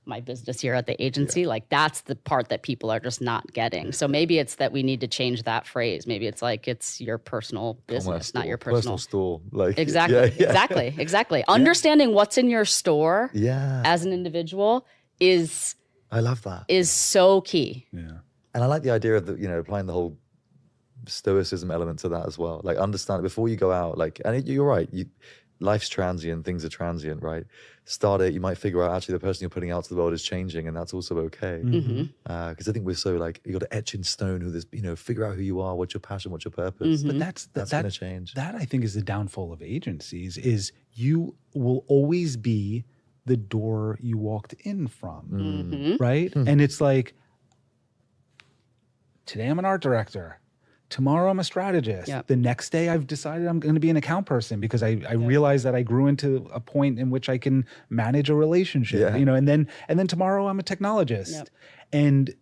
A: my business here at the agency. Like, that's the part that people are just not getting. So maybe it's that we need to change that phrase. Maybe it's like, it's your personal business, not your personal
C: store. Like,
A: Exactly. Understanding what's in your store as an individual
C: I love that.
A: Is so key.
C: Yeah. And I like the idea of applying the whole stoicism element to that as well. Like, understand before you go out, like, and you're right, life's transient, things are transient, right? Start it, you might figure out actually the person you're putting out to the world is changing, and that's also okay. Because I think we're so like, you got to etch in stone who this, figure out who you are, what's your passion, what's your purpose.
B: But
C: that's going to change.
B: That I think is the downfall of agencies, is you will always be the door you walked in from, right? And it's like, today I'm an art director. Tomorrow I'm a strategist. The next day I've decided I'm going to be an account person, because I realize that I grew into a point in which I can manage a relationship, and then tomorrow I'm a technologist. And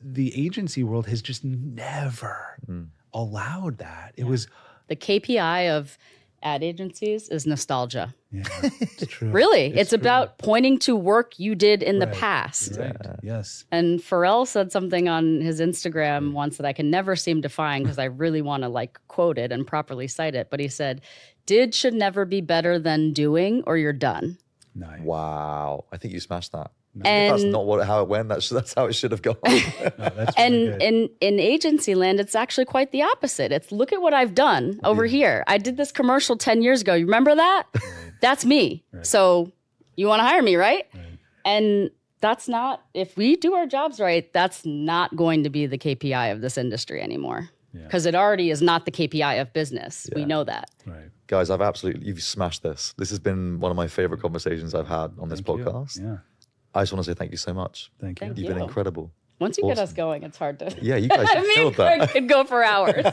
B: the agency world has just never allowed that. It was
A: the KPI of ad agencies is nostalgia.
B: Yeah, it's true.
A: Really, it's about pointing to work you did in the past.
B: Right. Yes.
A: And Pharrell said something on his Instagram once that I can never seem to find, because I really want to quote it and properly cite it. But he said, "Did should never be better than doing, or you're done."
B: Nice.
C: Wow. I think you smashed that.
A: And
C: that's not how it went. That's how it should have gone.
B: That's
A: and
B: really
A: in agency land, it's actually quite the opposite. It's, look at what I've done over here. I did this commercial 10 years ago. You remember that? That's me. So you want to hire me, right? And that's not, if we do our jobs right, that's not going to be the KPI of this industry anymore. Because it already is not the KPI of business. We know that.
B: Right.
C: Guys, you've smashed this. This has been one of my favorite conversations I've had on this podcast.
B: Yeah.
C: I just want to say thank you so much.
B: Thank you.
C: You've been incredible.
A: Once you get us going, it's hard to.
C: Yeah, you guys
A: Me and
C: killed
A: Craig
C: that.
A: could go for hours.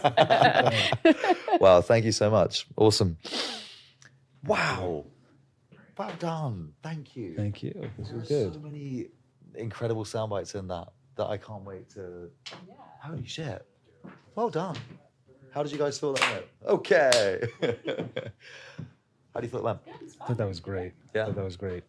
C: Wow, thank you so much. Awesome. Wow. Well done. Thank you.
B: Thank you. This was
C: There are
B: good.
C: so many incredible sound bites in that I can't wait to. Holy shit. Well done. How did you guys feel that went? Okay. How do you feel it went?
B: I thought that was great.
C: Yeah.
B: I thought that was great.